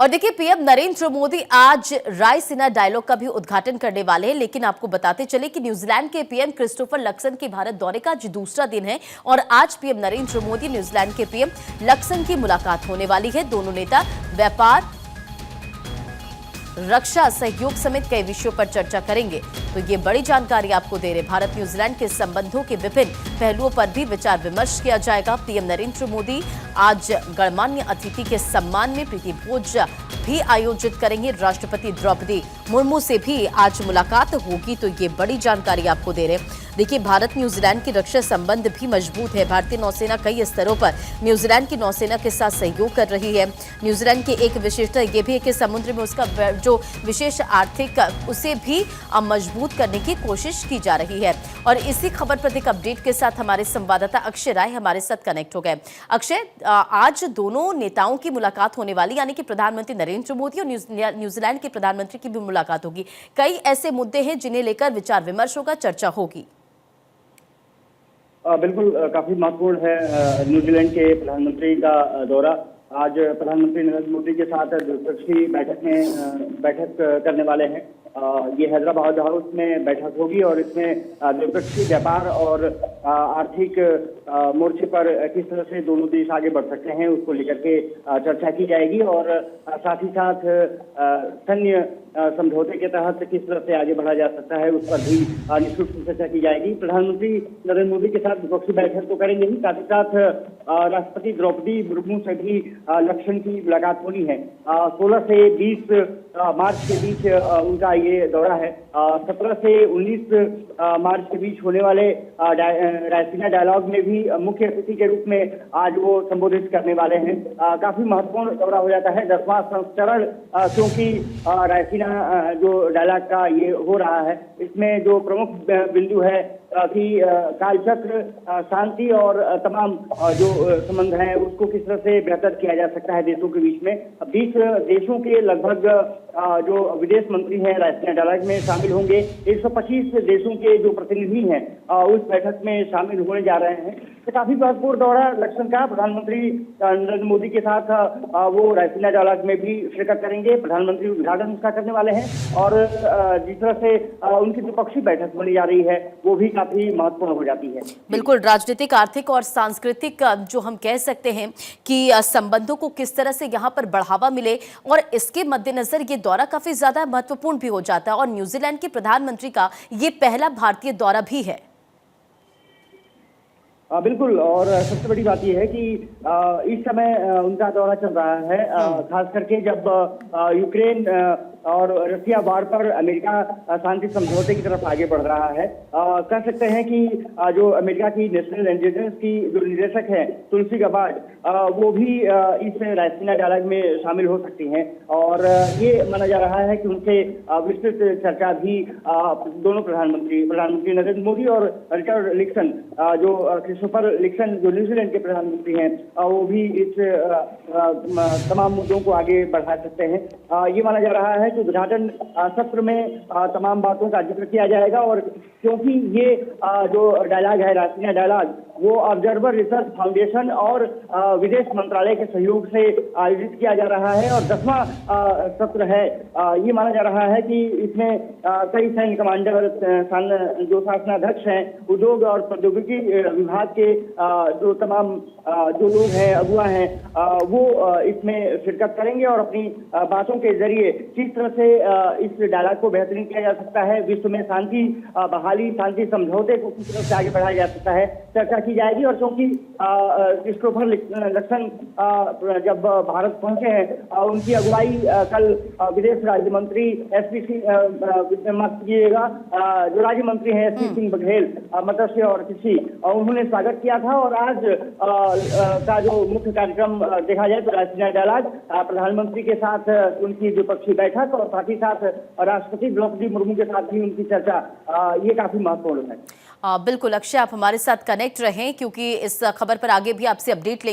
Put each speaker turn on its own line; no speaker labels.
और देखिए, पीएम नरेंद्र मोदी आज रायसीना डायलॉग का भी उद्घाटन करने वाले हैं। लेकिन आपको बताते चले कि न्यूजीलैंड के पीएम क्रिस्टोफर लक्सन के भारत दौरे का आज दूसरा दिन है और आज पीएम नरेंद्र मोदी न्यूजीलैंड के पीएम लक्सन की मुलाकात होने वाली है। दोनों नेता व्यापार, रक्षा सहयोग समेत कई विषयों पर चर्चा करेंगे। तो ये बड़ी जानकारी आपको दे रहे, भारत न्यूजीलैंड के संबंधों के विभिन्न पहलुओं पर भी विचार विमर्श किया जाएगा। पीएम नरेंद्र मोदी आज गणमान्य अतिथि के सम्मान में प्रीति भोज भी आयोजित करेंगे। राष्ट्रपति द्रौपदी मुर्मू से भी आज मुलाकात होगी। तो ये बड़ी जानकारी आपको दे रहे हैं। देखिए, भारत न्यूजीलैंड की रक्षा संबंध भी मजबूत है। भारतीय नौसेना कई स्तरों पर न्यूजीलैंड की नौसेना के साथ सहयोग कर रही है। न्यूजीलैंड की एक विशेषता ये भी है कि समुद्र में उसका जो विशेष आर्थिक उसे भी मजबूत करने की कोशिश की जा रही है। और इसी खबर पर एक अपडेट के साथ हमारे संवाददाता अक्षय राय हमारे साथ कनेक्ट हो गए। अक्षय, आज दोनों नेताओं की मुलाकात होने वाली, यानी कि प्रधानमंत्री नरेंद्र मोदी और न्यूजीलैंड के प्रधानमंत्री की भी मुलाकात होगी। कई ऐसे मुद्दे हैं जिन्हें लेकर विचार विमर्श होगा, चर्चा होगी।
बिल्कुल, काफी महत्वपूर्ण है न्यूजीलैंड के प्रधानमंत्री का दौरा। आज प्रधानमंत्री नरेंद्र मोदी के साथ द्विपक्षीय बैठक करने वाले हैं। ये हैदराबाद हाउस में बैठक होगी और इसमें द्विपक्षीय व्यापार और आर्थिक मोर्चे पर किस तरह से दोनों देश आगे बढ़ सकते हैं उसको लेकर के चर्चा की जाएगी। और साथ ही साथ सैन्य समझौते के तहत किस तरह से आगे बढ़ा जा सकता है उस पर भी निश्चित चर्चा की जाएगी। प्रधानमंत्री नरेंद्र मोदी के साथ द्विपक्षीय बैठक तो करेंगे ही, साथ ही साथ राष्ट्रपति द्रौपदी मुर्मू से भी लक्ष्मण की मुलाकात होनी है। 16 से 20 मार्च के बीच उनका ये दौरा है। 17 से 19 मार्च के बीच होने वाले रायसीना डायलॉग में भी मुख्य अतिथि के रूप में आज वो संबोधित करने वाले हैं। काफी महत्वपूर्ण दौरा हो जाता है, 10वां संस्करण, क्योंकि रायसीना जो डायलॉग का ये हो रहा है, इसमें जो प्रमुख बिंदु है कि कालचक्र, शांति और तमाम जो संबंध हैं उसको किस तरह से बेहतर किया जा सकता है देशों के बीच में। 20 देशों के लगभग जो विदेश मंत्री हैं रायसीना डायलॉग में शामिल होंगे। 125 देशों के जो प्रतिनिधि हैं उस बैठक में शामिल होने जा रहे हैं। तो काफी महत्वपूर्ण दौरा लक्ष्मण का, प्रधानमंत्री नरेंद्र मोदी के साथ वो रायसीना डायलॉग में भी शिरकत करेंगे। प्रधानमंत्री उद्घाटन उसका करने वाले हैं और जिस तरह से उनकी द्विपक्षीय बैठक बनी जा रही है वो भी काफी महत्वपूर्ण हो जाती है।
बिल्कुल, राजनीतिक, आर्थिक और सांस्कृतिक जो हम कह सकते हैं कि संबंधों को किस तरह से यहाँ पर बढ़ावा मिले, और इसके मद्देनजर ये दौरा काफी ज्यादा महत्वपूर्ण भी हो जाता है। और न्यूजीलैंड के प्रधानमंत्री का ये पहला भारतीय दौरा भी है।
बिल्कुल, और सबसे बड़ी बात यह है कि इस समय उनका दौरा चल रहा है, खास करके जब यूक्रेन और रसिया वार पर अमेरिका शांति समझौते की तरफ आगे बढ़ रहा है। कह सकते हैं कि जो अमेरिका की नेशनल इंटेलिजेंस की जो निदेशक है तुलसी गबार्ड, वो भी इस रायसीना डायलॉग में शामिल हो सकती हैं। और ये माना जा रहा है कि उनसे विस्तृत चर्चा भी दोनों प्रधानमंत्री नरेंद्र मोदी और रिचर्ड निक्सन, जो क्रिस्टोफर निक्सन जो न्यूजीलैंड के प्रधानमंत्री हैं, वो भी इस तमाम मुद्दों को आगे बढ़ा सकते हैं। ये माना जा रहा है कि उद्घाटन सत्र में तमाम बातों का जिक्र किया जाएगा। और क्योंकि ये जो डायलॉग है रायसीना डायलॉग, वो ऑब्जर्वर रिसर्च फाउंडेशन और विदेश मंत्रालय के सहयोग से आयोजित किया जा रहा है और 10वां सत्र है। ये माना जा रहा है कि इसमें कई सैन्य कमांडर, जो शासनाध्यक्ष हैं, उद्योग और प्रौद्योगिकी विभाग के जो तमाम जो लोग हैं, अगुवा हैं, वो इसमें शिरकत करेंगे और अपनी बातों के जरिए किस तरह से इस डायलॉग को बेहतरीन किया जा सकता है, विश्व में शांति बहाली, शांति समझौते को किस तरह से आगे बढ़ाया जा सकता है, चर्चा की जाएगी। और क्योंकि क्रिस्टोफर लक्सन जब भारत पहुंचे हैं, उनकी अगुवाई कल विदेश राज्य मंत्री जो राज्य मंत्री हैं SP सिंह बघेल, मत्स्य और कृषि, उन्होंने स्वागत किया था। और आज का जो मुख्य कार्यक्रम देखा जाए तो रायसीना डायलॉग, प्रधानमंत्री के साथ उनकी द्विपक्षीय बैठक और साथ ही साथ राष्ट्रपति द्रौपदी मुर्मू के साथ भी उनकी चर्चा, ये काफी महत्वपूर्ण है।
बिल्कुल अक्षय, आप हमारे साथ कनेक्ट रहें क्योंकि इस खबर पर आगे भी आपसे अपडेट